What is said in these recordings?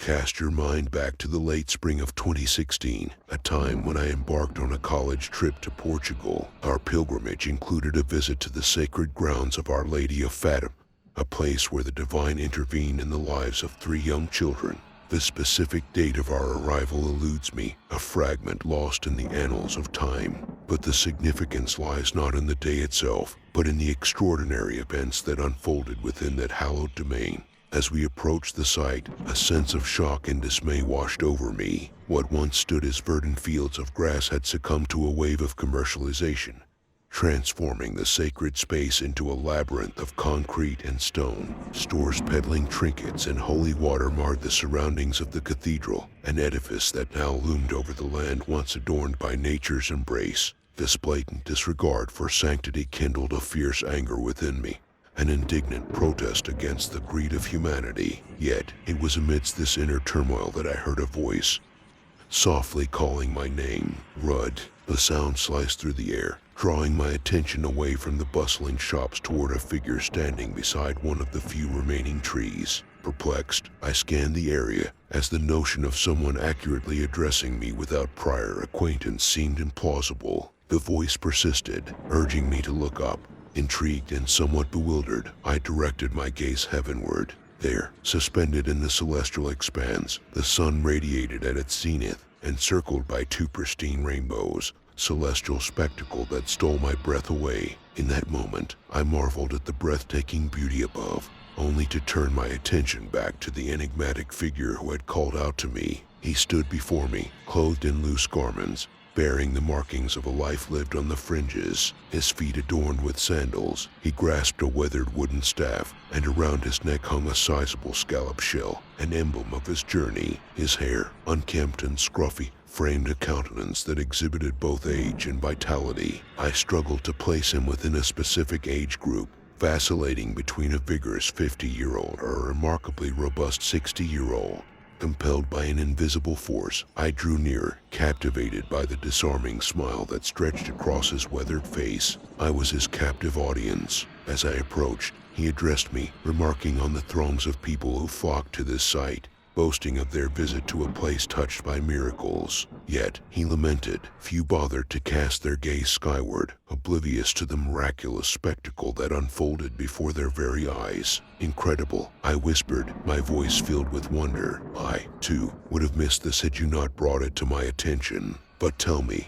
Cast your mind back to the late spring of 2016, a time when I embarked on a college trip to Portugal. Our pilgrimage included a visit to the sacred grounds of Our Lady of Fatima, a place where the divine intervened in the lives of 3 young children. The specific date of our arrival eludes me, a fragment lost in the annals of time. But the significance lies not in the day itself, but in the extraordinary events that unfolded within that hallowed domain. As we approached the site, a sense of shock and dismay washed over me. What once stood as verdant fields of grass had succumbed to a wave of commercialization, transforming the sacred space into a labyrinth of concrete and stone. Stores peddling trinkets and holy water marred the surroundings of the cathedral, an edifice that now loomed over the land once adorned by nature's embrace. This blatant disregard for sanctity kindled a fierce anger within me, an indignant protest against the greed of humanity. Yet, it was amidst this inner turmoil that I heard a voice, softly calling my name. Rudd. The sound sliced through the air, drawing my attention away from the bustling shops toward a figure standing beside one of the few remaining trees. Perplexed, I scanned the area, as the notion of someone accurately addressing me without prior acquaintance seemed implausible. The voice persisted, urging me to look up. Intrigued and somewhat bewildered, I directed my gaze heavenward. There, suspended in the celestial expanse, the sun radiated at its zenith, encircled by 2 pristine rainbows, celestial spectacle that stole my breath away. In that moment, I marveled at the breathtaking beauty above, only to turn my attention back to the enigmatic figure who had called out to me. He stood before me, clothed in loose garments, bearing the markings of a life lived on the fringes. His feet adorned with sandals, he grasped a weathered wooden staff, and around his neck hung a sizable scallop shell, an emblem of his journey. His hair, unkempt and scruffy, framed a countenance that exhibited both age and vitality. I struggled to place him within a specific age group, vacillating between a vigorous 50-year-old or a remarkably robust 60-year-old. Compelled by an invisible force, I drew nearer, captivated by the disarming smile that stretched across his weathered face. I was his captive audience. As I approached, he addressed me, remarking on the throngs of people who flocked to this site, boasting of their visit to a place touched by miracles. Yet, he lamented, few bothered to cast their gaze skyward, oblivious to the miraculous spectacle that unfolded before their very eyes. Incredible, I whispered, my voice filled with wonder. I, too, would have missed this had you not brought it to my attention. But tell me,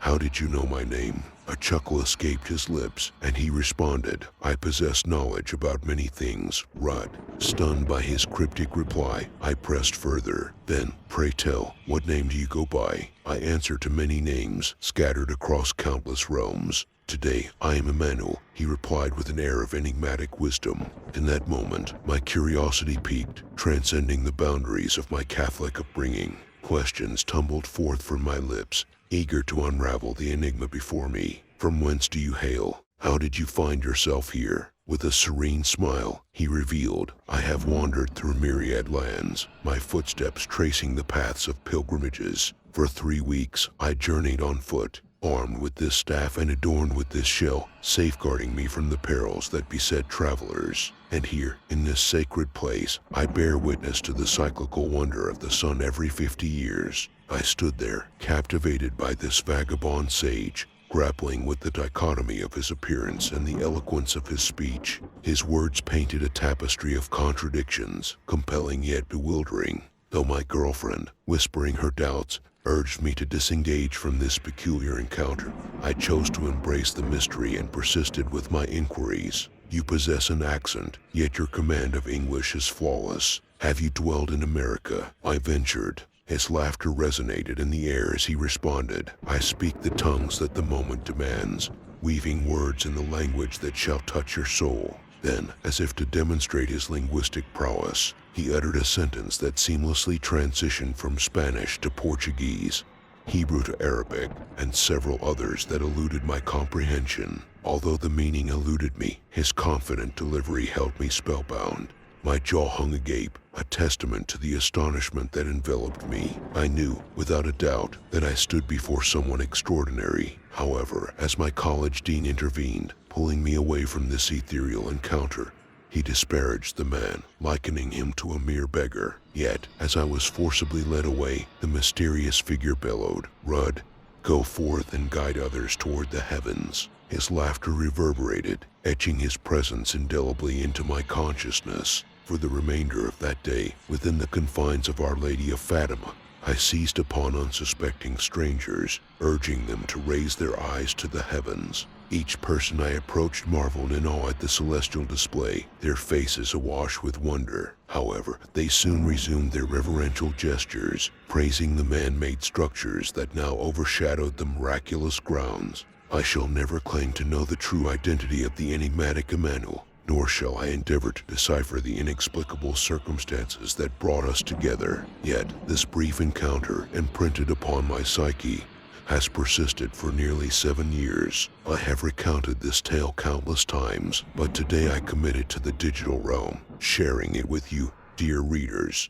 how did you know my name? A chuckle escaped his lips, and he responded, I possess knowledge about many things, Rudd. Stunned by his cryptic reply, I pressed further. Then, pray tell, what name do you go by? I answer to many names, scattered across countless realms. Today, I am Emmanuel, he replied with an air of enigmatic wisdom. In that moment, my curiosity peaked, transcending the boundaries of my Catholic upbringing. Questions tumbled forth from my lips, eager to unravel the enigma before me. From whence do you hail? How did you find yourself here? With a serene smile, he revealed, I have wandered through myriad lands, my footsteps tracing the paths of pilgrimages. For 3 weeks, I journeyed on foot, armed with this staff and adorned with this shell, safeguarding me from the perils that beset travelers. And here, in this sacred place, I bear witness to the cyclical wonder of the sun every 50 years. I stood there, captivated by this vagabond sage, grappling with the dichotomy of his appearance and the eloquence of his speech. His words painted a tapestry of contradictions, compelling yet bewildering. Though my girlfriend, whispering her doubts, urged me to disengage from this peculiar encounter, I chose to embrace the mystery and persisted with my inquiries. You possess an accent, yet your command of English is flawless. Have you dwelled in America? I ventured. His laughter resonated in the air as he responded, I speak the tongues that the moment demands, weaving words in the language that shall touch your soul. Then, as if to demonstrate his linguistic prowess, he uttered a sentence that seamlessly transitioned from Spanish to Portuguese, Hebrew to Arabic, and several others that eluded my comprehension. Although the meaning eluded me, his confident delivery held me spellbound. My jaw hung agape, a testament to the astonishment that enveloped me. I knew, without a doubt, that I stood before someone extraordinary. However, as my college dean intervened, pulling me away from this ethereal encounter, He disparaged the man, likening him to a mere beggar. Yet, as I was forcibly led away, the mysterious figure bellowed, "Rud, go forth and guide others toward the heavens." His laughter reverberated, etching his presence indelibly into my consciousness. For the remainder of that day, within the confines of Our Lady of Fatima, I seized upon unsuspecting strangers, urging them to raise their eyes to the heavens. Each person I approached marveled in awe at the celestial display, their faces awash with wonder. However, they soon resumed their reverential gestures, praising the man-made structures that now overshadowed the miraculous grounds. I shall never claim to know the true identity of the enigmatic Emmanuel, nor shall I endeavor to decipher the inexplicable circumstances that brought us together. Yet, this brief encounter, imprinted upon my psyche, has persisted for nearly 7 years. I have recounted this tale countless times, but today I commit it to the digital realm, sharing it with you, dear readers.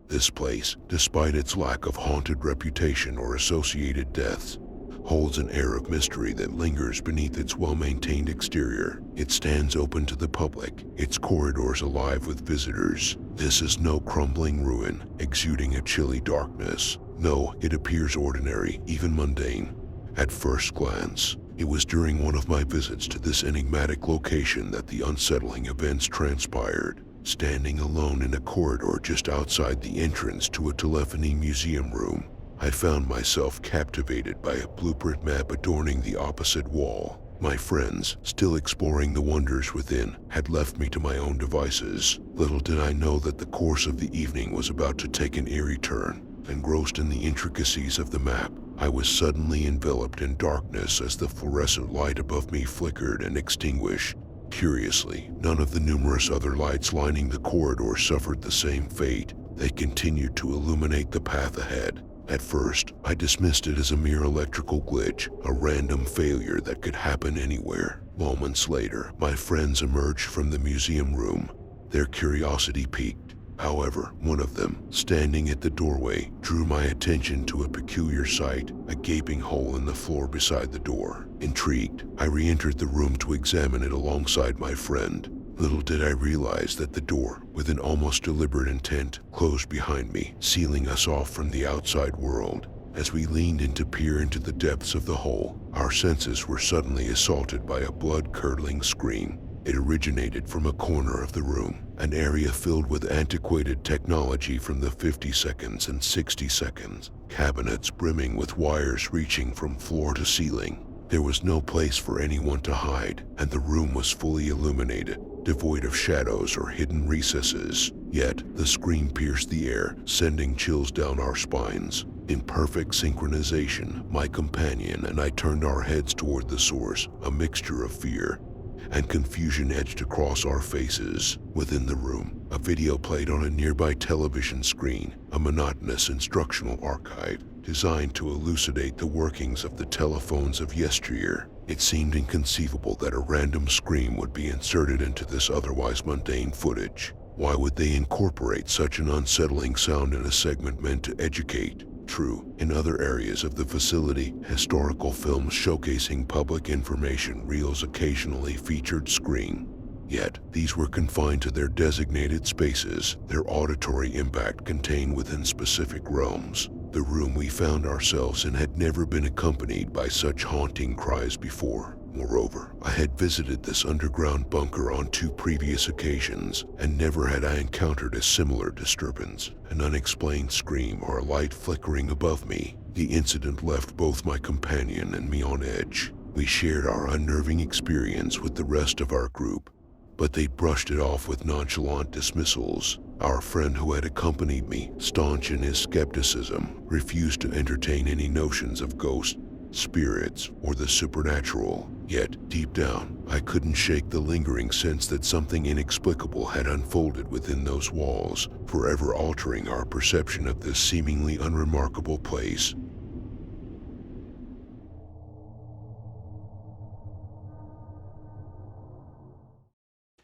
This place, despite its lack of haunted reputation or associated deaths, holds an air of mystery that lingers beneath its well-maintained exterior. It stands open to the public, its corridors alive with visitors. This is no crumbling ruin, exuding a chilly darkness. No, it appears ordinary, even mundane. At first glance, it was during one of my visits to this enigmatic location that the unsettling events transpired. Standing alone in a corridor just outside the entrance to a telephony museum room, I found myself captivated by a blueprint map adorning the opposite wall. My friends, still exploring the wonders within, had left me to my own devices. Little did I know that the course of the evening was about to take an eerie turn. Engrossed in the intricacies of the map, I was suddenly enveloped in darkness as the fluorescent light above me flickered and extinguished. Curiously, none of the numerous other lights lining the corridor suffered the same fate. They continued to illuminate the path ahead. At first, I dismissed it as a mere electrical glitch, a random failure that could happen anywhere. Moments later, my friends emerged from the museum room, their curiosity piqued. However, one of them, standing at the doorway, drew my attention to a peculiar sight, a gaping hole in the floor beside the door. Intrigued, I re-entered the room to examine it alongside my friend. Little did I realize that the door, with an almost deliberate intent, closed behind me, sealing us off from the outside world. As we leaned in to peer into the depths of the hole, our senses were suddenly assaulted by a blood-curdling scream. It originated from a corner of the room, an area filled with antiquated technology from the 50s and 60s, cabinets brimming with wires reaching from floor to ceiling. There was no place for anyone to hide, and the room was fully illuminated, devoid of shadows or hidden recesses. Yet, the scream pierced the air, sending chills down our spines. In perfect synchronization, my companion and I turned our heads toward the source, a mixture of fear and confusion edged across our faces. Within the room, a video played on a nearby television screen, a monotonous instructional archive designed to elucidate the workings of the telephones of yesteryear. It seemed inconceivable that a random scream would be inserted into this otherwise mundane footage. Why would they incorporate such an unsettling sound in a segment meant to educate? True, in other areas of the facility, historical films showcasing public information reels occasionally featured scream. Yet, these were confined to their designated spaces, their auditory impact contained within specific realms. The room we found ourselves in had never been accompanied by such haunting cries before. Moreover, I had visited this underground bunker on 2 previous occasions, and never had I encountered a similar disturbance, an unexplained scream or a light flickering above me. The incident left both my companion and me on edge. We shared our unnerving experience with the rest of our group, but they brushed it off with nonchalant dismissals. Our friend who had accompanied me, staunch in his skepticism, refused to entertain any notions of ghosts, spirits, or the supernatural. Yet, deep down, I couldn't shake the lingering sense that something inexplicable had unfolded within those walls, forever altering our perception of this seemingly unremarkable place.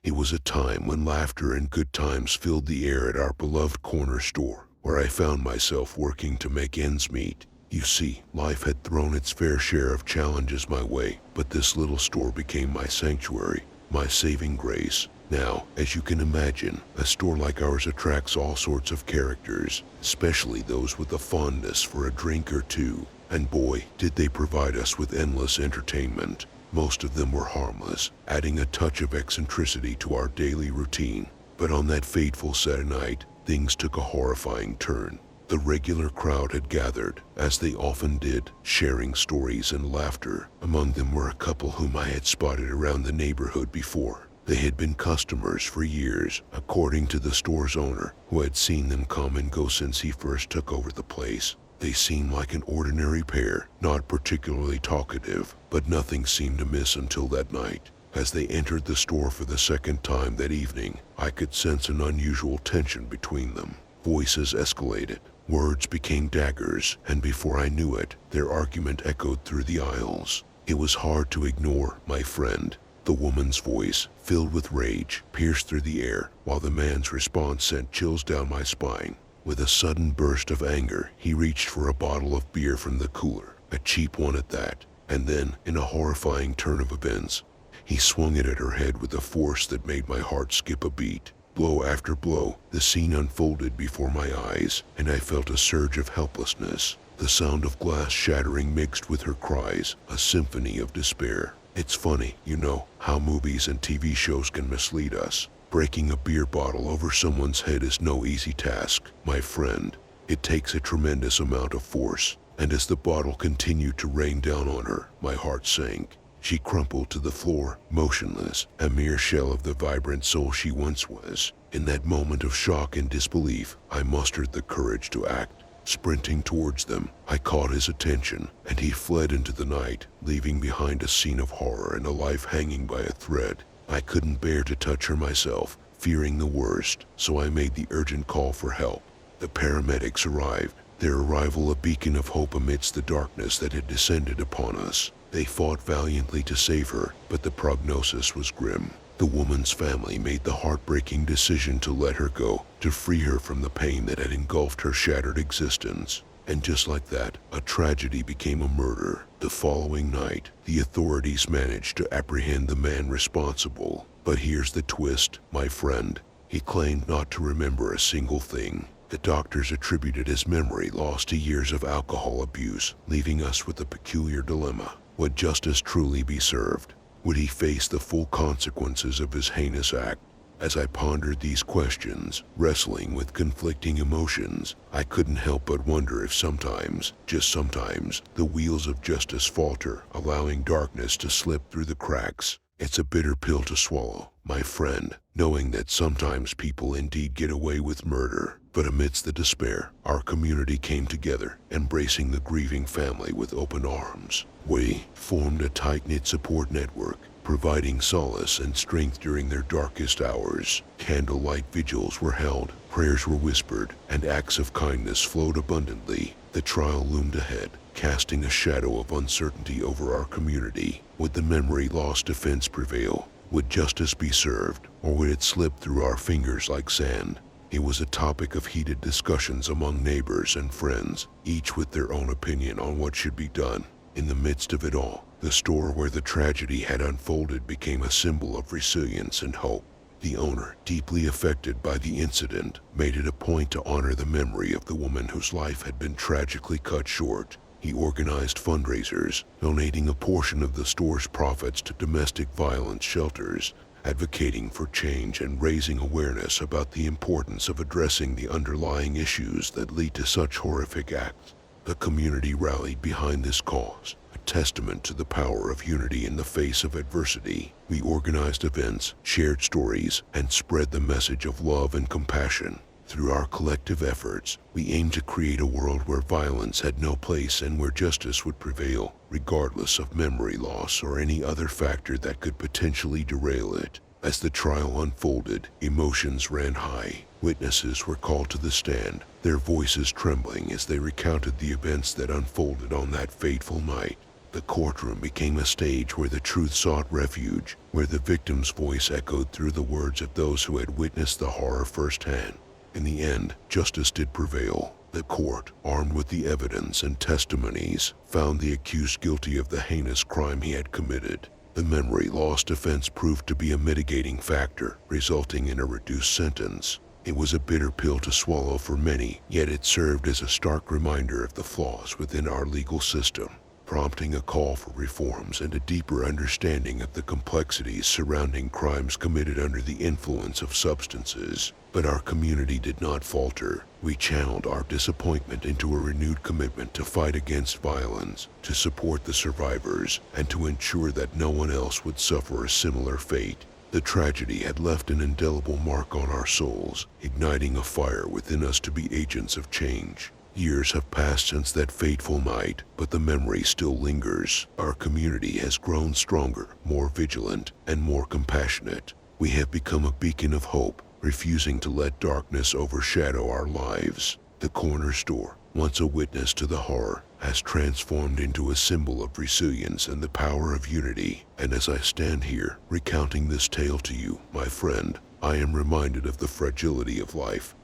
It was a time when laughter and good times filled the air at our beloved corner store, where I found myself working to make ends meet. You see, life had thrown its fair share of challenges my way, but this little store became my sanctuary, my saving grace. Now, as you can imagine, a store like ours attracts all sorts of characters, especially those with a fondness for a drink or two. And boy, did they provide us with endless entertainment. Most of them were harmless, adding a touch of eccentricity to our daily routine. But on that fateful Saturday night, things took a horrifying turn. The regular crowd had gathered, as they often did, sharing stories and laughter. Among them were a couple whom I had spotted around the neighborhood before. They had been customers for years, according to the store's owner, who had seen them come and go since he first took over the place. They seemed like an ordinary pair, not particularly talkative, but nothing seemed amiss until that night. As they entered the store for the second time that evening, I could sense an unusual tension between them. Voices escalated, words became daggers, and before I knew it, their argument echoed through the aisles. It was hard to ignore, my friend. The woman's voice, filled with rage, pierced through the air, while the man's response sent chills down my spine. With a sudden burst of anger, he reached for a bottle of beer from the cooler, a cheap one at that, and then, in a horrifying turn of events, he swung it at her head with a force that made my heart skip a beat. Blow after blow, the scene unfolded before my eyes, and I felt a surge of helplessness. The sound of glass shattering mixed with her cries, a symphony of despair. It's funny, you know, how movies and TV shows can mislead us. Breaking a beer bottle over someone's head is no easy task, my friend. It takes a tremendous amount of force, and as the bottle continued to rain down on her, my heart sank. She crumpled to the floor, motionless, a mere shell of the vibrant soul she once was. In that moment of shock and disbelief, I mustered the courage to act. Sprinting towards them, I caught his attention, and he fled into the night, leaving behind a scene of horror and a life hanging by a thread. I couldn't bear to touch her myself, fearing the worst, so I made the urgent call for help. The paramedics arrived, their arrival a beacon of hope amidst the darkness that had descended upon us. They fought valiantly to save her, but the prognosis was grim. The woman's family made the heartbreaking decision to let her go, to free her from the pain that had engulfed her shattered existence. And just like that, a tragedy became a murder. The following night, the authorities managed to apprehend the man responsible. But here's the twist, my friend. He claimed not to remember a single thing. The doctors attributed his memory loss to years of alcohol abuse, leaving us with a peculiar dilemma. Would justice truly be served? Would he face the full consequences of his heinous act? As I pondered these questions, wrestling with conflicting emotions, I couldn't help but wonder if sometimes, just sometimes, the wheels of justice falter, allowing darkness to slip through the cracks. It's a bitter pill to swallow, my friend, knowing that sometimes people indeed get away with murder. But amidst the despair, our community came together, embracing the grieving family with open arms. We formed a tight-knit support network, providing solace and strength during their darkest hours. Candlelight vigils were held, prayers were whispered, and acts of kindness flowed abundantly. The trial loomed ahead, casting a shadow of uncertainty over our community. Would the memory loss defense prevail? Would justice be served, or would it slip through our fingers like sand? It was a topic of heated discussions among neighbors and friends, each with their own opinion on what should be done. In the midst of it all, the store where the tragedy had unfolded became a symbol of resilience and hope. The owner, deeply affected by the incident, made it a point to honor the memory of the woman whose life had been tragically cut short. He organized fundraisers, donating a portion of the store's profits to domestic violence shelters, advocating for change and raising awareness about the importance of addressing the underlying issues that lead to such horrific acts. The community rallied behind this cause, a testament to the power of unity in the face of adversity. We organized events, shared stories, and spread the message of love and compassion. Through our collective efforts, we aimed to create a world where violence had no place and where justice would prevail, regardless of memory loss or any other factor that could potentially derail it. As the trial unfolded, emotions ran high. Witnesses were called to the stand, their voices trembling as they recounted the events that unfolded on that fateful night. The courtroom became a stage where the truth sought refuge, where the victim's voice echoed through the words of those who had witnessed the horror firsthand. In the end, justice did prevail. The court, armed with the evidence and testimonies, found the accused guilty of the heinous crime he had committed. The memory loss defense proved to be a mitigating factor, resulting in a reduced sentence. It was a bitter pill to swallow for many, yet it served as a stark reminder of the flaws within our legal system, prompting a call for reforms and a deeper understanding of the complexities surrounding crimes committed under the influence of substances. But our community did not falter. We channeled our disappointment into a renewed commitment to fight against violence, to support the survivors, and to ensure that no one else would suffer a similar fate. The tragedy had left an indelible mark on our souls, igniting a fire within us to be agents of change. Years have passed since that fateful night, but the memory still lingers. Our community has grown stronger, more vigilant, and more compassionate. We have become a beacon of hope, refusing to let darkness overshadow our lives. The corner store, once a witness to the horror, has transformed into a symbol of resilience and the power of unity. And as I stand here, recounting this tale to you, my friend, I am reminded of the fragility of life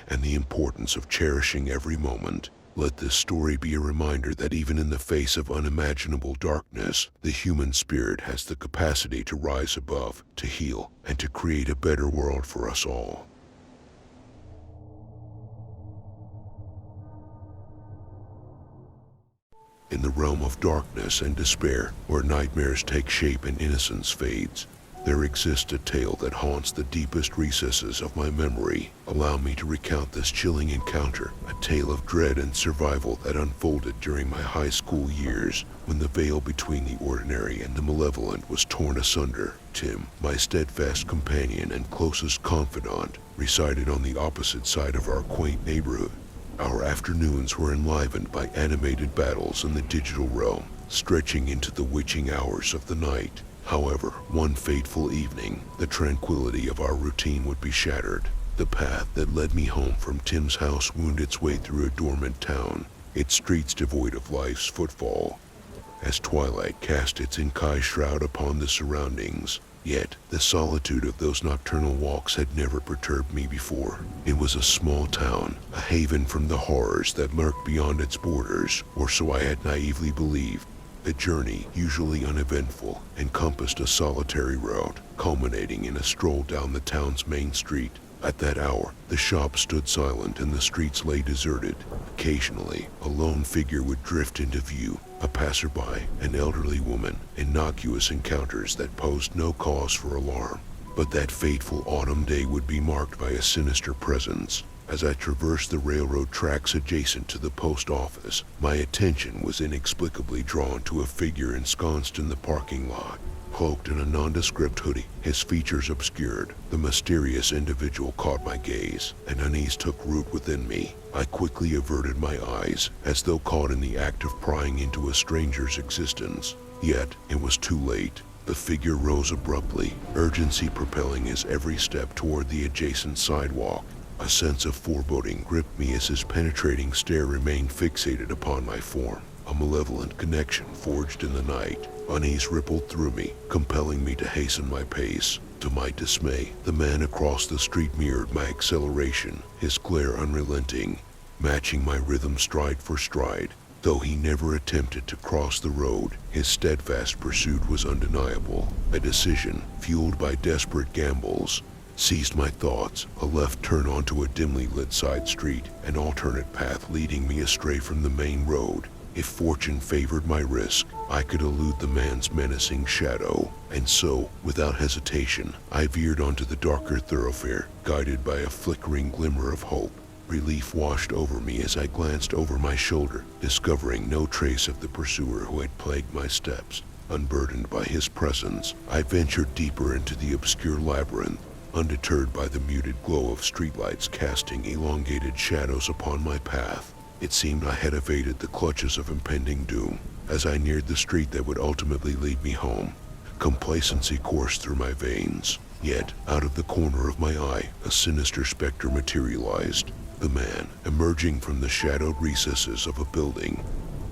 and the importance of cherishing every moment. Let this story be a reminder that even in the face of unimaginable darkness, the human spirit has the capacity to rise above, to heal, and to create a better world for us all. In the realm of darkness and despair, where nightmares take shape and innocence fades, there exists a tale that haunts the deepest recesses of my memory. Allow me to recount this chilling encounter, a tale of dread and survival that unfolded during my high school years, when the veil between the ordinary and the malevolent was torn asunder. Tim, my steadfast companion and closest confidant, resided on the opposite side of our quaint neighborhood. Our afternoons were enlivened by animated battles in the digital realm, stretching into the witching hours of the night. However, one fateful evening, the tranquility of our routine would be shattered. The path that led me home from Tim's house wound its way through a dormant town, its streets devoid of life's footfall, as twilight cast its inky shroud upon the surroundings. Yet, the solitude of those nocturnal walks had never perturbed me before. It was a small town, a haven from the horrors that lurked beyond its borders, or so I had naively believed. The journey, usually uneventful, encompassed a solitary route, culminating in a stroll down the town's main street. At that hour, the shops stood silent and the streets lay deserted. Occasionally, a lone figure would drift into view, a passerby, an elderly woman, innocuous encounters that posed no cause for alarm. But that fateful autumn day would be marked by a sinister presence. As I traversed the railroad tracks adjacent to the post office, my attention was inexplicably drawn to a figure ensconced in the parking lot. Cloaked in a nondescript hoodie, his features obscured, the mysterious individual caught my gaze, and unease took root within me. I quickly averted my eyes, as though caught in the act of prying into a stranger's existence. Yet, it was too late. The figure rose abruptly, urgency propelling his every step toward the adjacent sidewalk. A sense of foreboding gripped me as his penetrating stare remained fixated upon my form. A malevolent connection forged in the night. Unease rippled through me, compelling me to hasten my pace. To my dismay, the man across the street mirrored my acceleration, his glare unrelenting, matching my rhythm stride for stride. Though he never attempted to cross the road, his steadfast pursuit was undeniable. A decision, fueled by desperate gambles, seized my thoughts, a left turn onto a dimly lit side street, an alternate path leading me astray from the main road. If fortune favored my risk, I could elude the man's menacing shadow. And so, without hesitation, I veered onto the darker thoroughfare, guided by a flickering glimmer of hope. Relief washed over me as I glanced over my shoulder, discovering no trace of the pursuer who had plagued my steps. Unburdened by his presence, I ventured deeper into the obscure labyrinth, undeterred by the muted glow of streetlights casting elongated shadows upon my path. It seemed I had evaded the clutches of impending doom. As I neared the street that would ultimately lead me home, complacency coursed through my veins. Yet, out of the corner of my eye, a sinister specter materialized. The man, emerging from the shadowed recesses of a building,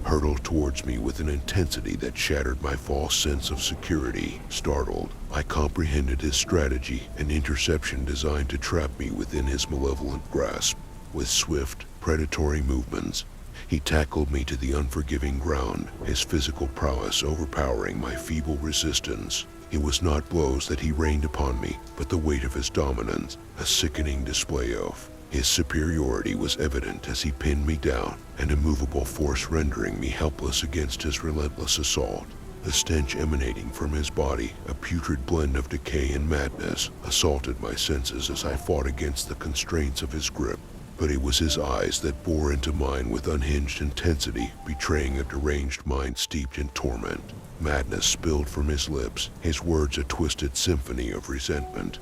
hurtled towards me with an intensity that shattered my false sense of security. Startled, I comprehended his strategy, an interception designed to trap me within his malevolent grasp. With swift, predatory movements. He tackled me to the unforgiving ground, his physical prowess overpowering my feeble resistance. It was not blows that he rained upon me, but the weight of his dominance, a sickening display of his superiority was evident as he pinned me down, an immovable force rendering me helpless against his relentless assault. The stench emanating from his body, a putrid blend of decay and madness, assaulted my senses as I fought against the constraints of his grip. But it was his eyes that bore into mine with unhinged intensity, betraying a deranged mind steeped in torment. Madness spilled from his lips, his words a twisted symphony of resentment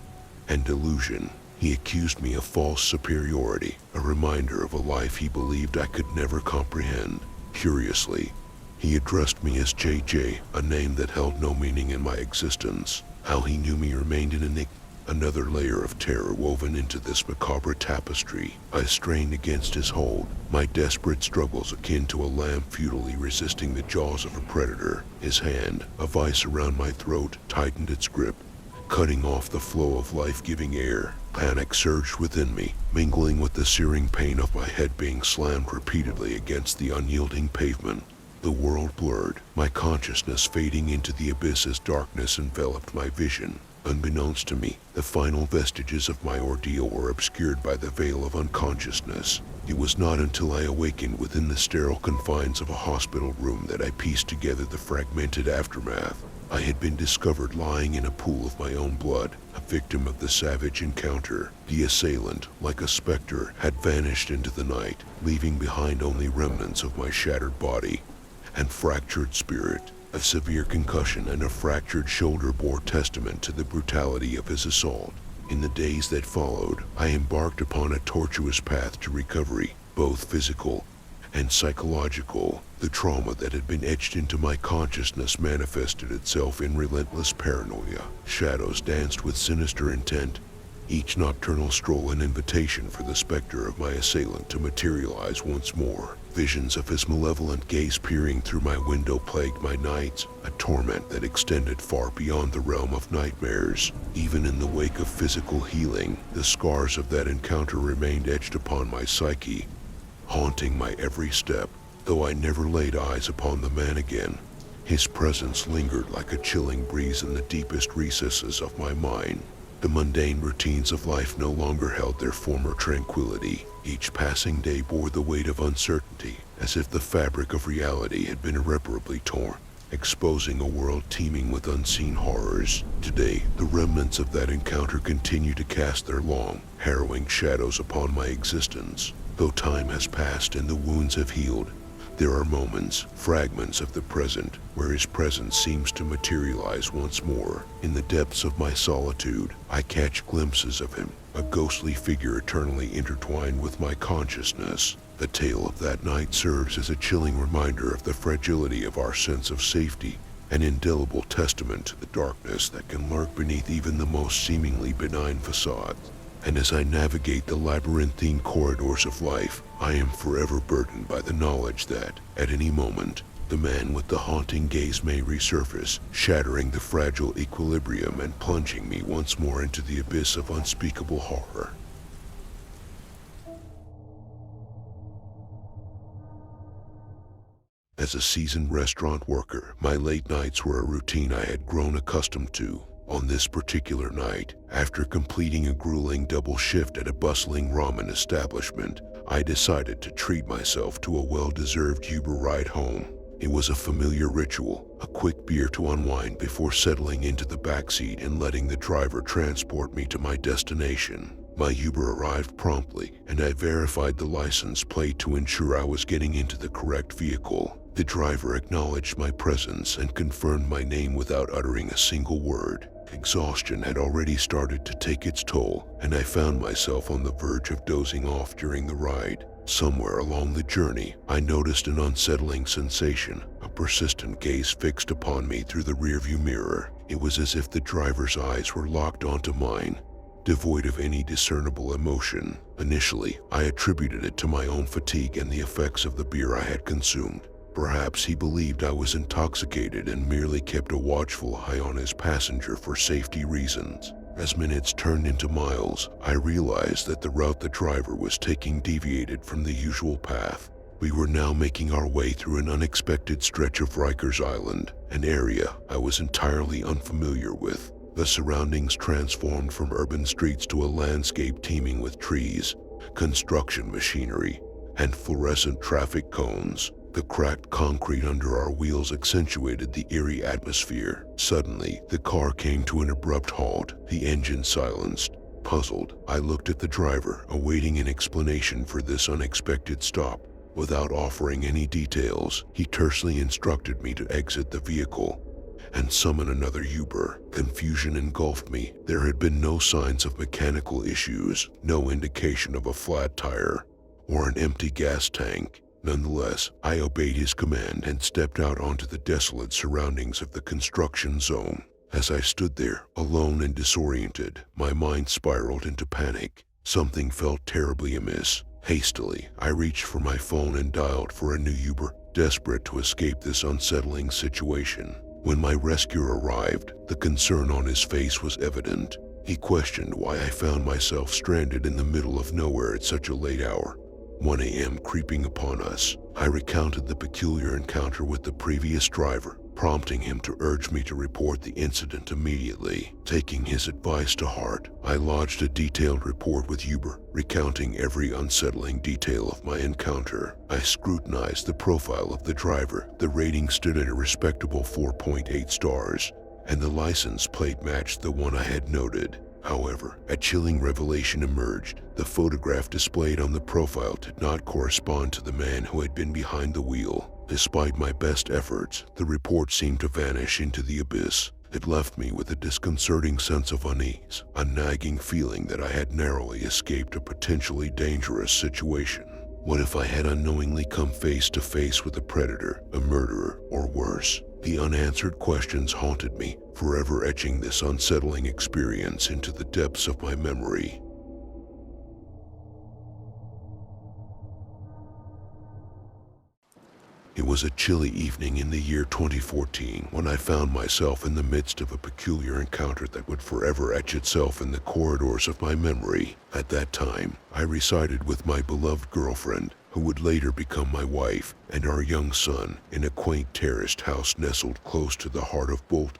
and delusion. He accused me of false superiority, a reminder of a life he believed I could never comprehend. Curiously, he addressed me as JJ, a name that held no meaning in my existence. How he knew me remained an enigma. Another layer of terror woven into this macabre tapestry. I strained against his hold, my desperate struggles akin to a lamb futilely resisting the jaws of a predator. His hand, a vice around my throat, tightened its grip, cutting off the flow of life-giving air. Panic surged within me, mingling with the searing pain of my head being slammed repeatedly against the unyielding pavement. The world blurred, my consciousness fading into the abyss as darkness enveloped my vision. Unbeknownst to me, the final vestiges of my ordeal were obscured by the veil of unconsciousness. It was not until I awakened within the sterile confines of a hospital room that I pieced together the fragmented aftermath. I had been discovered lying in a pool of my own blood, a victim of the savage encounter. The assailant, like a specter, had vanished into the night, leaving behind only remnants of my shattered body and fractured spirit. A severe concussion and a fractured shoulder bore testament to the brutality of his assault. In the days that followed, I embarked upon a tortuous path to recovery, both physical and psychological. The trauma that had been etched into my consciousness manifested itself in relentless paranoia. Shadows danced with sinister intent, each nocturnal stroll an invitation for the specter of my assailant to materialize once more. Visions of his malevolent gaze peering through my window plagued my nights, a torment that extended far beyond the realm of nightmares. Even in the wake of physical healing, the scars of that encounter remained etched upon my psyche, haunting my every step. Though I never laid eyes upon the man again, his presence lingered like a chilling breeze in the deepest recesses of my mind. The mundane routines of life no longer held their former tranquility. Each passing day bore the weight of uncertainty, as if the fabric of reality had been irreparably torn, exposing a world teeming with unseen horrors. Today, the remnants of that encounter continue to cast their long, harrowing shadows upon my existence. Though time has passed and the wounds have healed, there are moments, fragments of the present, where his presence seems to materialize once more. In the depths of my solitude, I catch glimpses of him, a ghostly figure eternally intertwined with my consciousness. The tale of that night serves as a chilling reminder of the fragility of our sense of safety, an indelible testament to the darkness that can lurk beneath even the most seemingly benign facades. And as I navigate the labyrinthine corridors of life, I am forever burdened by the knowledge that, at any moment, the man with the haunting gaze may resurface, shattering the fragile equilibrium and plunging me once more into the abyss of unspeakable horror. As a seasoned restaurant worker, my late nights were a routine I had grown accustomed to. On this particular night, after completing a grueling double shift at a bustling ramen establishment, I decided to treat myself to a well-deserved Uber ride home. It was a familiar ritual, a quick beer to unwind before settling into the backseat and letting the driver transport me to my destination. My Uber arrived promptly, and I verified the license plate to ensure I was getting into the correct vehicle. The driver acknowledged my presence and confirmed my name without uttering a single word. Exhaustion had already started to take its toll, and I found myself on the verge of dozing off during the ride. Somewhere along the journey, I noticed an unsettling sensation, a persistent gaze fixed upon me through the rearview mirror. It was as if the driver's eyes were locked onto mine, devoid of any discernible emotion. Initially, I attributed it to my own fatigue and the effects of the beer I had consumed. Perhaps he believed I was intoxicated and merely kept a watchful eye on his passenger for safety reasons. As minutes turned into miles, I realized that the route the driver was taking deviated from the usual path. We were now making our way through an unexpected stretch of Rikers Island, an area I was entirely unfamiliar with. The surroundings transformed from urban streets to a landscape teeming with trees, construction machinery, and fluorescent traffic cones. The cracked concrete under our wheels accentuated the eerie atmosphere. Suddenly, the car came to an abrupt halt, the engine silenced. Puzzled, I looked at the driver, awaiting an explanation for this unexpected stop. Without offering any details, he tersely instructed me to exit the vehicle and summon another Uber. Confusion engulfed me. There had been no signs of mechanical issues, no indication of a flat tire or an empty gas tank. Nonetheless, I obeyed his command and stepped out onto the desolate surroundings of the construction zone. As I stood there, alone and disoriented, my mind spiraled into panic. Something felt terribly amiss. Hastily, I reached for my phone and dialed for a new Uber, desperate to escape this unsettling situation. When my rescuer arrived, the concern on his face was evident. He questioned why I found myself stranded in the middle of nowhere at such a late hour. 1 a.m. creeping upon us. I recounted the peculiar encounter with the previous driver, prompting him to urge me to report the incident immediately. Taking his advice to heart, I lodged a detailed report with Uber, recounting every unsettling detail of my encounter. I scrutinized the profile of the driver. The rating stood at a respectable 4.8 stars, and the license plate matched the one I had noted. However, a chilling revelation emerged. The photograph displayed on the profile did not correspond to the man who had been behind the wheel. Despite my best efforts, the report seemed to vanish into the abyss. It left me with a disconcerting sense of unease, a nagging feeling that I had narrowly escaped a potentially dangerous situation. What if I had unknowingly come face to face with a predator, a murderer, or worse? The unanswered questions haunted me, forever etching this unsettling experience into the depths of my memory. It was a chilly evening in the year 2014 when I found myself in the midst of a peculiar encounter that would forever etch itself in the corridors of my memory. At that time, I resided with my beloved girlfriend, who would later become my wife, and our young son in a quaint terraced house nestled close to the heart of Vol.1,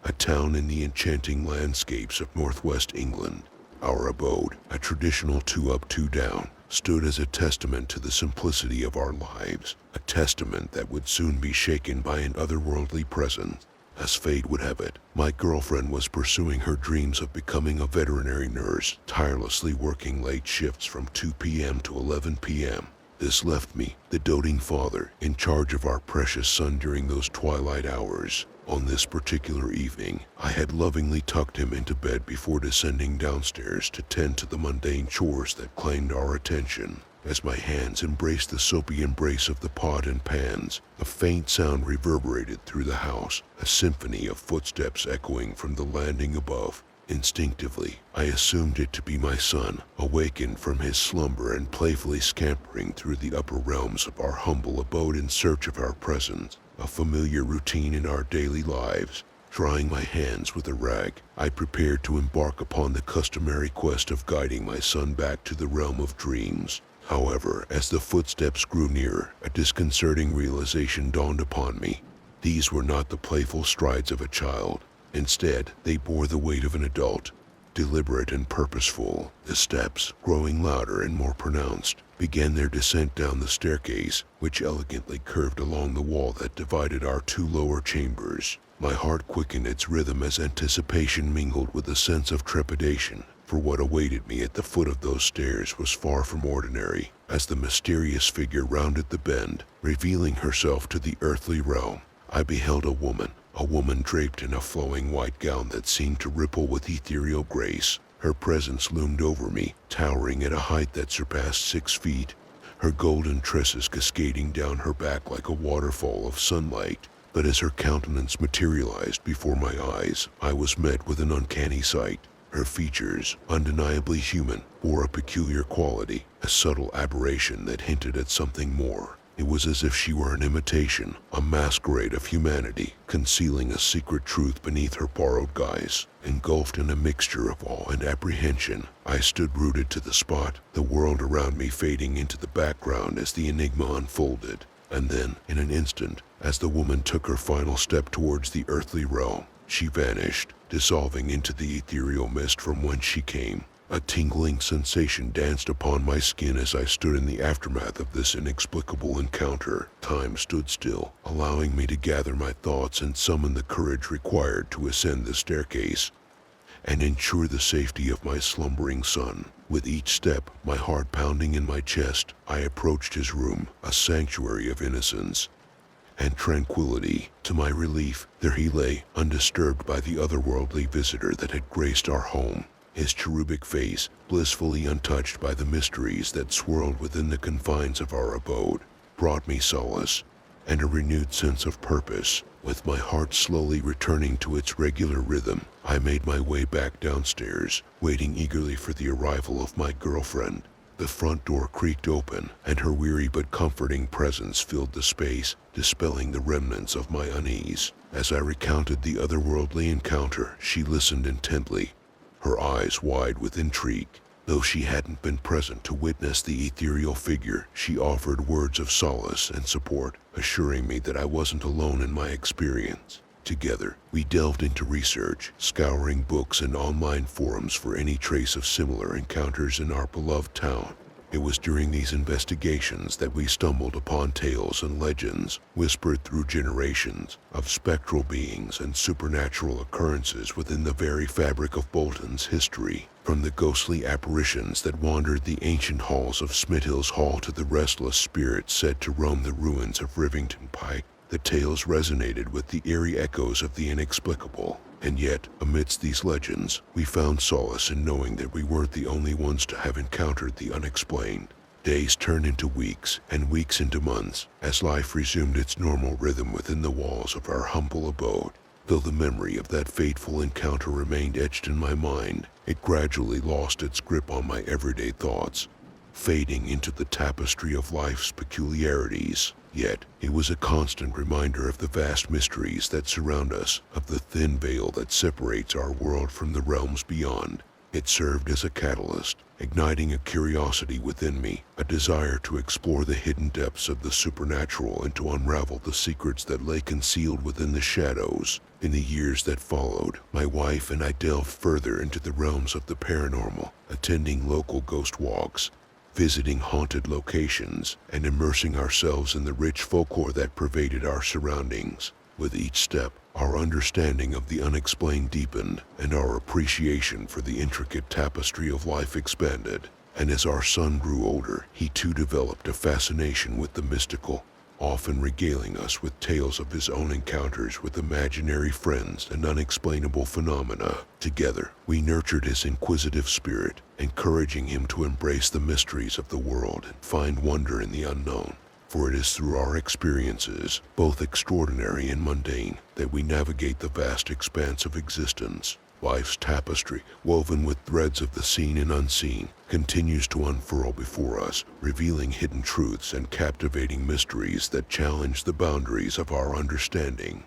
a town in the enchanting landscapes of northwest England. Our abode, a traditional 2 up, 2 down, stood as a testament to the simplicity of our lives, a testament that would soon be shaken by an otherworldly presence. As fate would have it, my girlfriend was pursuing her dreams of becoming a veterinary nurse, tirelessly working late shifts from 2 p.m. to 11 p.m. This left me, the doting father, in charge of our precious son during those twilight hours. On this particular evening, I had lovingly tucked him into bed before descending downstairs to tend to the mundane chores that claimed our attention. As my hands embraced the soapy embrace of the pot and pans, a faint sound reverberated through the house, a symphony of footsteps echoing from the landing above. Instinctively, I assumed it to be my son, awakened from his slumber and playfully scampering through the upper realms of our humble abode in search of our presence, a familiar routine in our daily lives. Drying my hands with a rag, I prepared to embark upon the customary quest of guiding my son back to the realm of dreams. However, as the footsteps grew nearer, a disconcerting realization dawned upon me. These were not the playful strides of a child. Instead, they bore the weight of an adult, deliberate and purposeful. The steps, growing louder and more pronounced, began their descent down the staircase, which elegantly curved along the wall that divided our 2 lower chambers. My heart quickened its rhythm as anticipation mingled with a sense of trepidation, for what awaited me at the foot of those stairs was far from ordinary. As the mysterious figure rounded the bend, revealing herself to the earthly realm, I beheld a woman draped in a flowing white gown that seemed to ripple with ethereal grace. Her presence loomed over me, towering at a height that surpassed 6 feet, her golden tresses cascading down her back like a waterfall of sunlight. But as her countenance materialized before my eyes, I was met with an uncanny sight. Her features, undeniably human, bore a peculiar quality, a subtle aberration that hinted at something more. It was as if she were an imitation, a masquerade of humanity, concealing a secret truth beneath her borrowed guise. Engulfed in a mixture of awe and apprehension, I stood rooted to the spot, the world around me fading into the background as the enigma unfolded. And then, in an instant, as the woman took her final step towards the earthly realm, she vanished, dissolving into the ethereal mist from whence she came. A tingling sensation danced upon my skin as I stood in the aftermath of this inexplicable encounter. Time stood still, allowing me to gather my thoughts and summon the courage required to ascend the staircase and ensure the safety of my slumbering son. With each step, my heart pounding in my chest, I approached his room, a sanctuary of innocence and tranquility. To my relief, there he lay, undisturbed by the otherworldly visitor that had graced our home. His cherubic face, blissfully untouched by the mysteries that swirled within the confines of our abode, brought me solace and a renewed sense of purpose. With my heart slowly returning to its regular rhythm, I made my way back downstairs, waiting eagerly for the arrival of my girlfriend. The front door creaked open, and her weary but comforting presence filled the space, dispelling the remnants of my unease. As I recounted the otherworldly encounter, she listened intently, her eyes wide with intrigue. Though she hadn't been present to witness the ethereal figure, she offered words of solace and support, assuring me that I wasn't alone in my experience. Together, we delved into research, scouring books and online forums for any trace of similar encounters in our beloved town. It was during these investigations that we stumbled upon tales and legends, whispered through generations, of spectral beings and supernatural occurrences within the very fabric of Bolton's history. From the ghostly apparitions that wandered the ancient halls of Smithhills Hall to the restless spirits said to roam the ruins of Rivington Pike, the tales resonated with the eerie echoes of the inexplicable. And yet, amidst these legends, we found solace in knowing that we weren't the only ones to have encountered the unexplained. Days turned into weeks, and weeks into months, as life resumed its normal rhythm within the walls of our humble abode. Though the memory of that fateful encounter remained etched in my mind, it gradually lost its grip on my everyday thoughts, fading into the tapestry of life's peculiarities. Yet, it was a constant reminder of the vast mysteries that surround us, of the thin veil that separates our world from the realms beyond. It served as a catalyst, igniting a curiosity within me, a desire to explore the hidden depths of the supernatural and to unravel the secrets that lay concealed within the shadows. In the years that followed, my wife and I delved further into the realms of the paranormal, attending local ghost walks, visiting haunted locations, and immersing ourselves in the rich folklore that pervaded our surroundings. With each step, our understanding of the unexplained deepened, and our appreciation for the intricate tapestry of life expanded. And as our son grew older, he too developed a fascination with the mystical, often regaling us with tales of his own encounters with imaginary friends and unexplainable phenomena. Together, we nurtured his inquisitive spirit, encouraging him to embrace the mysteries of the world and find wonder in the unknown. For it is through our experiences, both extraordinary and mundane, that we navigate the vast expanse of existence. Life's tapestry, woven with threads of the seen and unseen, continues to unfurl before us, revealing hidden truths and captivating mysteries that challenge the boundaries of our understanding.